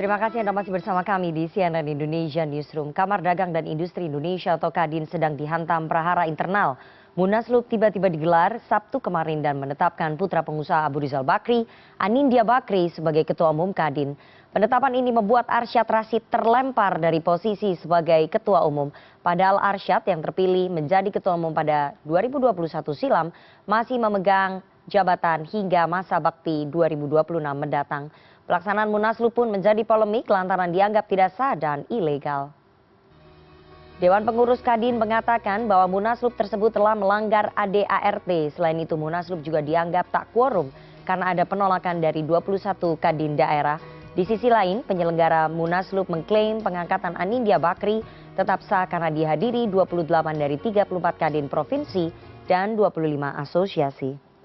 Terima kasih Anda masih bersama kami di CNN Indonesia Newsroom. Kamar Dagang dan Industri Indonesia atau Kadin sedang dihantam prahara internal. Munaslup tiba-tiba digelar Sabtu kemarin dan menetapkan putra pengusaha Abu Rizal Bakri, Anindya Bakri sebagai Ketua Umum Kadin. Penetapan ini membuat Arsyad Rashid terlempar dari posisi sebagai Ketua Umum. Padahal Arsyad yang terpilih menjadi Ketua Umum pada 2021 silam masih memegang jabatan hingga masa bakti 2026 mendatang. Pelaksanaan Munaslup pun menjadi polemik lantaran dianggap tidak sah dan ilegal. Dewan Pengurus Kadin mengatakan bahwa Munaslup tersebut telah melanggar ADART. Selain itu Munaslup juga dianggap tak quorum karena ada penolakan dari 21 Kadin daerah. Di sisi lain, penyelenggara Munaslup mengklaim pengangkatan Anindya Bakri tetap sah karena dihadiri 28 dari 34 Kadin provinsi dan 25 asosiasi.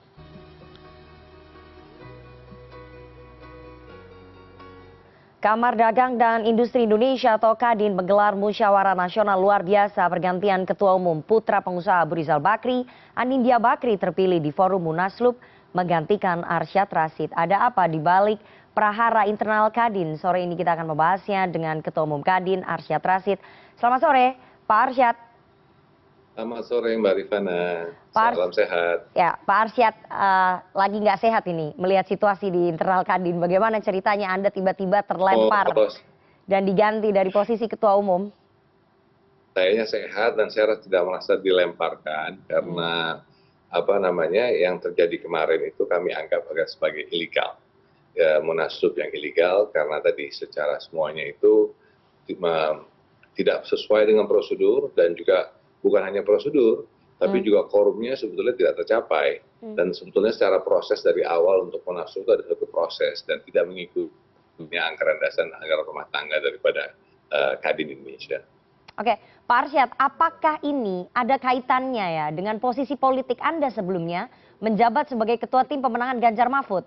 Kamar Dagang dan Industri Indonesia atau Kadin menggelar musyawarah nasional luar biasa pergantian Ketua Umum putra pengusaha Abu Rizal Bakri, Anindya Bakri terpilih di forum Munaslup menggantikan Arsyad Rashid. Ada apa di balik prahara internal Kadin? Sore ini kita akan membahasnya dengan Ketua Umum Kadin Arsyad Rashid. Selamat sore Pak Arsyad. Selamat sore Mbak Rifana, salam sehat. Ya, Pak Arsyad lagi nggak sehat ini melihat situasi di internal Kadin. Bagaimana ceritanya Anda tiba-tiba terlempar dan diganti dari posisi Ketua Umum? Kayaknya sehat dan saya tidak merasa dilemparkan karena yang terjadi kemarin itu kami anggap sebagai ilegal. Ya, Munaslup yang ilegal karena tadi secara semuanya itu tidak sesuai dengan prosedur dan juga bukan hanya prosedur, tapi juga quorumnya sebetulnya tidak tercapai. Dan sebetulnya secara proses dari awal untuk Munaslup itu ada satu proses dan tidak mengikuti anggaran dasar anggaran rumah tangga daripada Kadin Indonesia. Oke, Pak Arsyad, apakah ini ada kaitannya ya dengan posisi politik Anda sebelumnya menjabat sebagai Ketua Tim Pemenangan Ganjar Mahfud?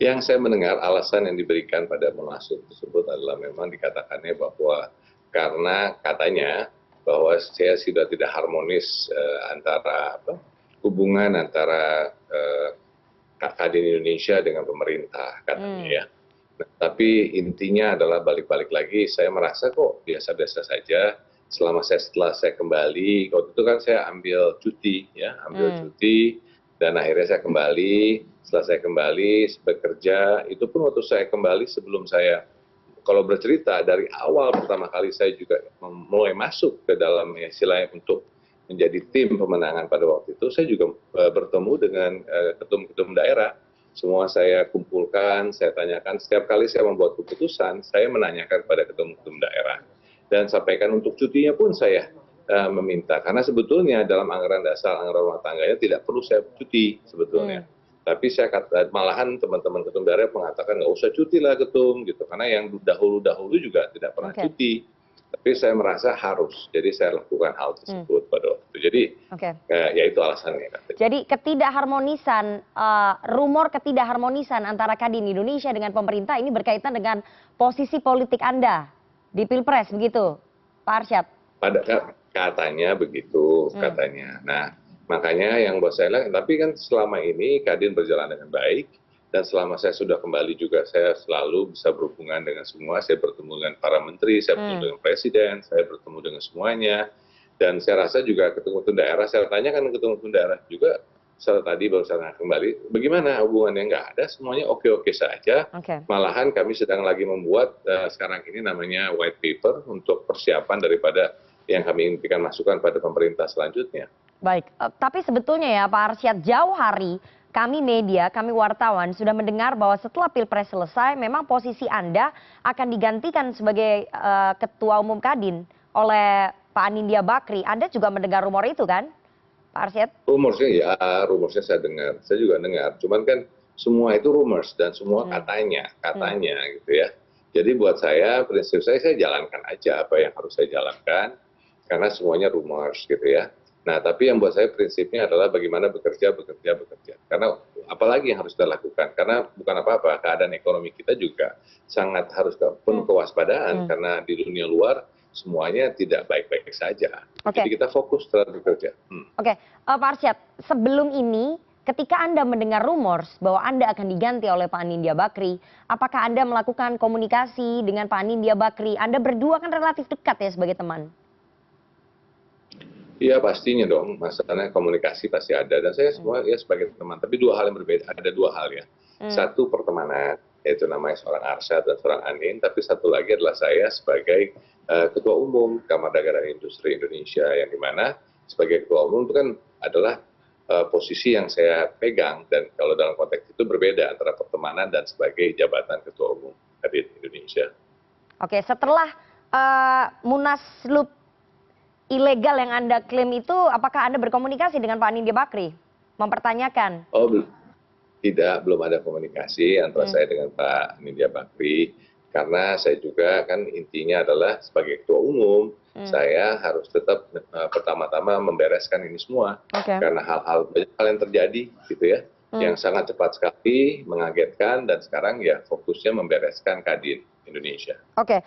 Yang saya mendengar alasan yang diberikan pada Munaslup tersebut adalah memang dikatakannya bahwa karena katanya bahwa saya sudah tidak harmonis antara hubungan antara Kadin Indonesia dengan pemerintah katanya ya. Nah, tapi intinya adalah balik-balik lagi saya merasa kok biasa-biasa saja setelah saya kembali. Waktu itu kan saya ambil cuti ya, cuti dan akhirnya saya kembali. Setelah saya kembali bekerja, itu pun waktu saya kembali sebelum saya kalau bercerita dari awal pertama kali saya juga mulai masuk ke dalam istilahnya untuk menjadi tim pemenangan pada waktu itu, saya juga bertemu dengan ketum-ketum daerah. Semua saya kumpulkan, saya tanyakan, setiap kali saya membuat keputusan, saya menanyakan kepada ketum-ketum daerah. Dan sampaikan untuk cutinya pun saya meminta, karena sebetulnya dalam anggaran dasar anggaran rumah tangganya tidak perlu saya cuti sebetulnya. Tapi saya malahan teman-teman ketum daerah mengatakan nggak usah cuti lah ketum gitu, karena yang dahulu juga tidak pernah cuti. Tapi saya merasa harus, jadi saya lakukan hal tersebut pada waktu itu. Jadi ya itu alasannya. Jadi ketidakharmonisan, rumor ketidakharmonisan antara Kadin Indonesia dengan pemerintah ini berkaitan dengan posisi politik Anda di Pilpres begitu, Pak Arsyad? Katanya begitu, katanya. Nah, makanya yang buat saya lihat, tapi kan selama ini Kadin berjalan dengan baik, dan selama saya sudah kembali juga saya selalu bisa berhubungan dengan semua, saya bertemu dengan para menteri, saya bertemu dengan presiden, saya bertemu dengan semuanya, dan saya rasa juga ketum-ketum daerah, saya tanyakan ketum-ketum daerah juga, setelah tadi baru saya kembali, bagaimana hubungannya? Nggak ada, semuanya oke-oke saja, malahan kami sedang lagi membuat sekarang ini namanya white paper untuk persiapan daripada yang kami impikan masukan pada pemerintah selanjutnya. Baik, tapi sebetulnya ya Pak Arsyad, jauh hari kami media, kami wartawan sudah mendengar bahwa setelah Pilpres selesai memang posisi Anda akan digantikan sebagai Ketua Umum Kadin oleh Pak Anindya Bakri. Anda juga mendengar rumor itu kan, Pak Arsyad? Rumorsnya saya dengar, saya juga dengar. Cuman kan semua itu rumors dan semua katanya gitu ya. Jadi buat saya, prinsip saya jalankan aja apa yang harus saya jalankan. Karena semuanya rumors gitu ya. Nah, tapi yang buat saya prinsipnya adalah bagaimana bekerja. Karena apalagi yang harus kita lakukan. Karena bukan apa-apa, keadaan ekonomi kita juga sangat harus penuh kewaspadaan. Karena di dunia luar semuanya tidak baik-baik saja. Jadi kita fokus terhadap bekerja. Pak Arsyad, sebelum ini ketika Anda mendengar rumors bahwa Anda akan diganti oleh Pak Anindya Bakri, apakah Anda melakukan komunikasi dengan Pak Anindya Bakri? Anda berdua kan relatif dekat ya sebagai teman. Iya pastinya dong, masalahnya komunikasi pasti ada dan saya semua ya sebagai teman. Tapi dua hal yang berbeda, ada dua hal ya. Satu pertemanan, yaitu namanya seorang Arsyad dan seorang Anin. Tapi satu lagi adalah saya sebagai Ketua Umum Kamar Dagang dan Industri Indonesia, yang dimana sebagai Ketua Umum itu kan adalah posisi yang saya pegang, dan kalau dalam konteks itu berbeda antara pertemanan dan sebagai jabatan Ketua Umum Kadin Indonesia. Oke, setelah Munaslup ilegal yang Anda klaim itu, apakah Anda berkomunikasi dengan Pak Anindya Bakri? Mempertanyakan. Oh, tidak, belum ada komunikasi antara saya dengan Pak Anindya Bakri, karena saya juga kan intinya adalah sebagai Ketua Umum, saya harus tetap pertama-tama membereskan ini semua. Karena banyak hal yang terjadi gitu ya, yang sangat cepat sekali, mengagetkan, dan sekarang ya fokusnya membereskan Kadin Indonesia. Oke,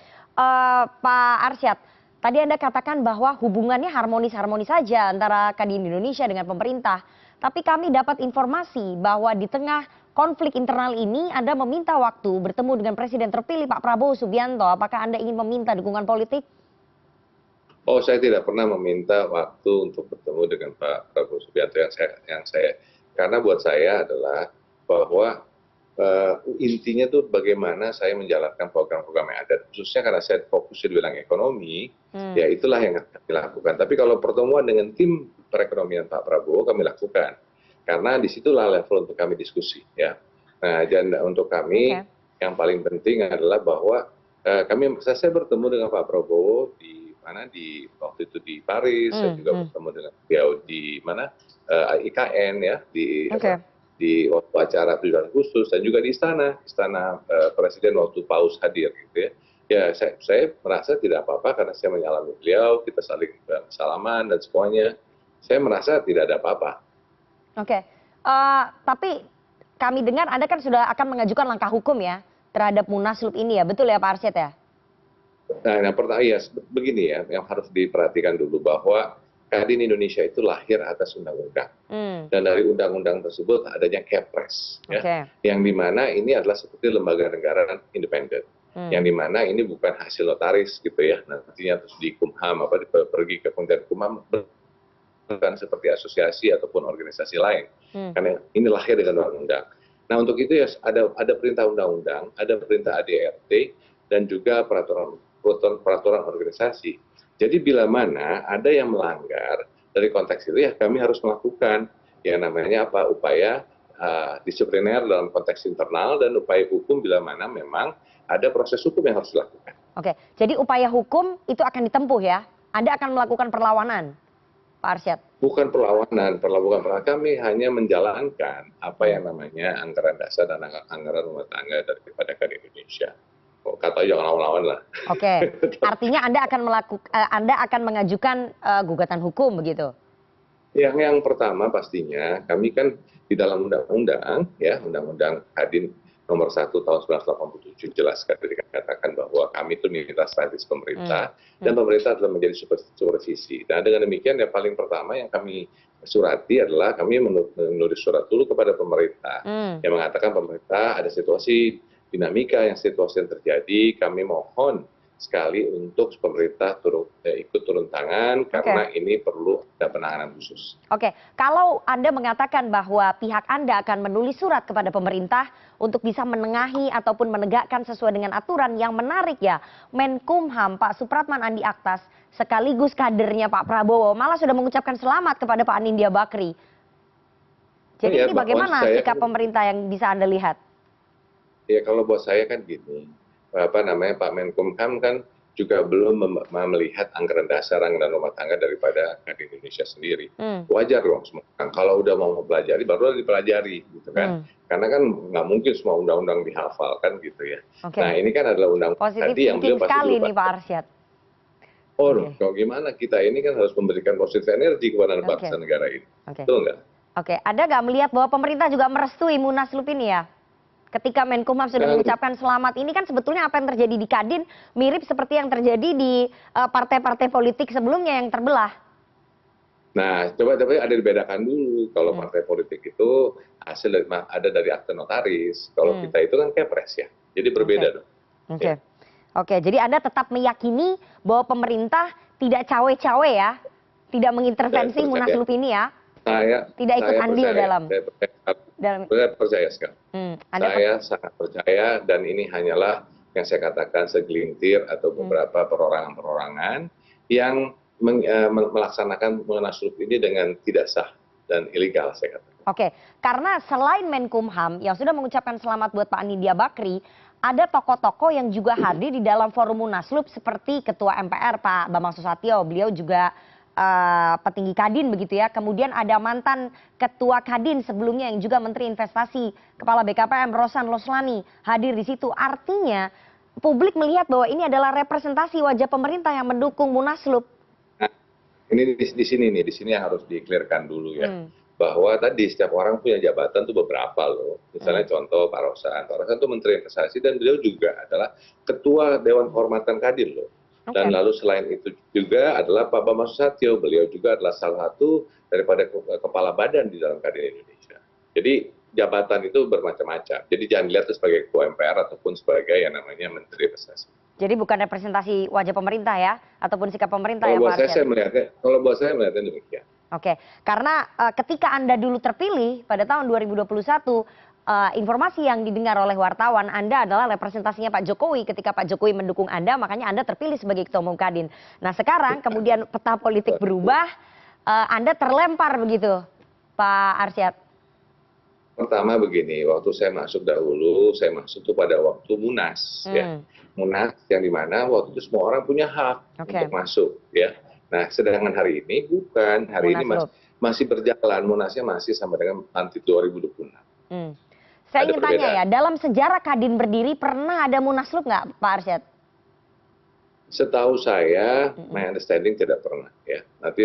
Pak Arsyad, tadi Anda katakan bahwa hubungannya harmonis-harmonis saja antara Kadin Indonesia dengan pemerintah. Tapi kami dapat informasi bahwa di tengah konflik internal ini Anda meminta waktu bertemu dengan Presiden terpilih Pak Prabowo Subianto. Apakah Anda ingin meminta dukungan politik? Oh, saya tidak pernah meminta waktu untuk bertemu dengan Pak Prabowo Subianto. Karena buat saya adalah bahwa intinya tuh bagaimana saya menjalankan program-program yang ada, khususnya karena saya fokusnya di bidang ekonomi, ya itulah yang kami lakukan. Tapi kalau pertemuan dengan tim perekonomian Pak Prabowo kami lakukan, karena disitulah level untuk kami diskusi, ya. Nah, dan untuk kami yang paling penting adalah bahwa saya bertemu dengan Pak Prabowo di waktu itu di Paris, saya juga bertemu dengan beliau di IKN ya, di waktu acara 7 Agustus, dan juga di istana Presiden waktu Paus hadir gitu ya. Ya saya merasa tidak apa-apa karena saya menyalami beliau, kita saling salaman dan semuanya. Saya merasa tidak ada apa-apa. Oke, tapi kami dengar Anda kan sudah akan mengajukan langkah hukum ya terhadap Munaslup ini ya, betul ya Pak Arsyad ya? Nah, yang pertama ya begini ya, yang harus diperhatikan dulu bahwa Kadin Indonesia itu lahir atas undang-undang, dan dari undang-undang tersebut adanya Kepres, ya, yang dimana ini adalah seperti lembaga negara independen, yang dimana ini bukan hasil notaris gitu ya, nantinya terus di Kumham pergi ke Kementerian Kumham, bukan seperti asosiasi ataupun organisasi lain, karena ini lahir dengan undang-undang. Nah, untuk itu ya ada perintah undang-undang, ada perintah ADRT, dan juga peraturan organisasi. Jadi bila mana ada yang melanggar dari konteks itu, ya kami harus melakukan yang namanya upaya disipliner dalam konteks internal, dan upaya hukum bila mana memang ada proses hukum yang harus dilakukan. Oke, jadi upaya hukum itu akan ditempuh ya? Anda akan melakukan perlawanan, Pak Arsyad? Bukan perlawanan, kami hanya menjalankan apa yang namanya anggaran dasar dan anggaran rumah tangga daripada Kadin Indonesia. Kata jangan lawan-lawan lah. Oke, artinya Anda akan mengajukan gugatan hukum begitu? Yang pertama pastinya kami kan di dalam undang-undang ya, Undang-Undang Kadin nomor 1 tahun 1987 jelas dikatakan bahwa kami itu mitra strategis pemerintah, dan pemerintah telah menjadi supervisi. Dan dengan demikian ya paling pertama yang kami surati adalah kami menulis surat dulu kepada pemerintah yang mengatakan pemerintah ada situasi dinamika situasi yang terjadi, kami mohon sekali untuk pemerintah ikut turun tangan, karena ini perlu ada penanganan khusus. Oke, kalau Anda mengatakan bahwa pihak Anda akan menulis surat kepada pemerintah untuk bisa menengahi ataupun menegakkan sesuai dengan aturan, yang menarik ya, Menkumham Pak Supratman Andi Aktas sekaligus kadernya Pak Prabowo malah sudah mengucapkan selamat kepada Pak Anindya Bakri. Jadi ini bagaimana sikap pemerintah yang bisa Anda lihat? Ya kalau buat saya kan gini, Pak Menkumham kan juga belum melihat anggaran dasar, anggaran rumah tangga daripada Kadin Indonesia sendiri. Wajar dong semua. Kalau udah mau mempelajari baru dipelajari gitu kan. Karena kan nggak mungkin semua undang-undang dihafal kan gitu ya. Nah ini kan adalah undang-undang tadi yang beliau pasti sekali nih Pak Arsyad. Kalau gimana kita ini kan harus memberikan positif energi kepada bangsa negara ini. Betul nggak? Oke, Anda nggak melihat bahwa pemerintah juga merestui Munaslup ini ya? Ketika Menkumham sudah mengucapkan selamat, ini kan sebetulnya apa yang terjadi di Kadin mirip seperti yang terjadi di partai-partai politik sebelumnya yang terbelah. Nah, coba ada dibedakan dulu. Kalau partai politik itu hasil ada dari akte notaris. Kalau kita itu kan kepres ya. Jadi berbeda dong. Oke. Oke, jadi Anda tetap meyakini bahwa pemerintah tidak cawe-cawe ya, tidak mengintervensi Munaslup ini ya, tidak ikut andil dalam. Saya percaya sekali. Saya sangat percaya dan ini hanyalah yang saya katakan segelintir atau beberapa perorangan-perorangan yang melaksanakan Munaslup ini dengan tidak sah dan ilegal saya katakan. Oke, karena selain Menkumham yang sudah mengucapkan selamat buat Pak Nindya Bakri, ada tokoh-tokoh yang juga hadir di dalam forum Munaslup seperti Ketua MPR Pak Bambang Susatyo, beliau juga petinggi Kadin begitu ya. Kemudian ada mantan Ketua Kadin sebelumnya yang juga Menteri Investasi, Kepala BKPM Rosan Loslani hadir di situ. Artinya publik melihat bahwa ini adalah representasi wajah pemerintah yang mendukung Munaslup. Ini di sini yang harus di-clearkan dulu ya. Bahwa tadi setiap orang punya jabatan tuh beberapa loh. Misalnya contoh Pak Rosan tuh Menteri Investasi dan beliau juga adalah Ketua Dewan Kehormatan Kadin loh. Dan lalu selain itu juga adalah Pak Bambang Susatyo, beliau juga adalah salah satu daripada kepala badan di dalam Kadin Indonesia. Jadi jabatan itu bermacam-macam. Jadi jangan dilihat sebagai Ketua MPR ataupun sebagai yang namanya Menteri Investasi. Jadi bukan representasi wajah pemerintah ya, ataupun sikap pemerintah kalau ya Pak Arsyad? Kalau buat saya melihatnya demikian. Oke, karena ketika Anda dulu terpilih pada tahun 2021, informasi yang didengar oleh wartawan, Anda adalah representasinya Pak Jokowi. Ketika Pak Jokowi mendukung Anda, makanya Anda terpilih sebagai Ketua Umum Kadin. Nah sekarang kemudian peta politik berubah, Anda terlempar begitu, Pak Arsyad. Pertama begini, waktu saya masuk dahulu, saya masuk tuh pada waktu Munas, ya. Munas yang dimana waktu itu semua orang punya hak untuk masuk, ya. Nah, sedangkan hari ini bukan, hari ini masih berjalan, Munasnya masih sampai dengan nanti 2026. Saya ingin tanya ya, dalam sejarah Kadin berdiri pernah ada Munaslup nggak, Pak Arsyad? Setahu saya, my understanding tidak pernah, ya. Nanti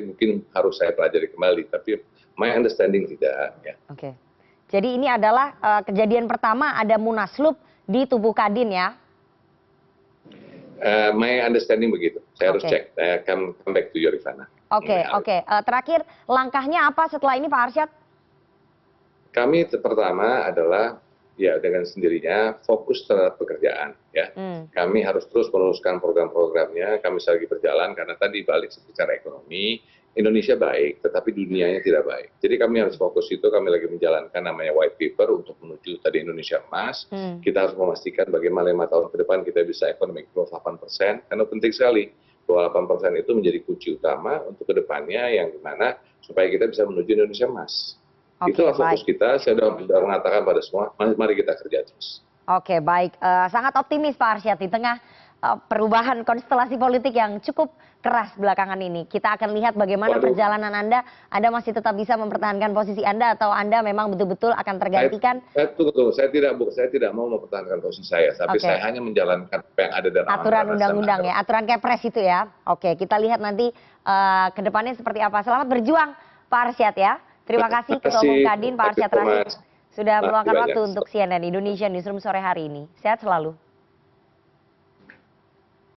mungkin harus saya pelajari kembali, tapi my understanding tidak, ya. Oke. Jadi ini adalah kejadian pertama ada Munaslup di tubuh Kadin ya? My understanding begitu. Saya harus cek. Saya come back to you, Rifana. Oke. Terakhir, langkahnya apa setelah ini, Pak Arsyad? Kami pertama adalah ya dengan sendirinya fokus terhadap pekerjaan. Ya, kami harus terus meneruskan program-programnya. Kami lagi berjalan karena tadi balik secara ekonomi Indonesia baik, tetapi dunianya tidak baik. Jadi kami harus fokus itu. Kami lagi menjalankan namanya white paper untuk menuju tadi Indonesia emas. Kita harus memastikan bagaimana 5 tahun ke depan kita bisa economic growth 8%. Karena penting sekali bahwa 8% itu menjadi kunci utama untuk kedepannya yang dimana supaya kita bisa menuju Indonesia emas. Itulah fokus kita. Saya sudah mengatakan pada semua, mari kita kerja terus. Oke, baik. Sangat optimis Pak Arsyad di tengah perubahan konstelasi politik yang cukup keras belakangan ini. Kita akan lihat bagaimana perjalanan Anda. Anda masih tetap bisa mempertahankan posisi Anda atau Anda memang betul-betul akan tergantikan? Saya tidak mau mempertahankan posisi saya, tapi saya hanya menjalankan apa yang ada dalam aturan undang-undang ya, aturan Kepres itu ya. Oke, kita lihat nanti ke depannya seperti apa. Selamat berjuang Pak Arsyad ya. Terima kasih Ketua Umum Kadin Pak Arsyad Rashid sudah meluangkan waktu untuk CNN Indonesia Newsroom sore hari ini. Sehat selalu.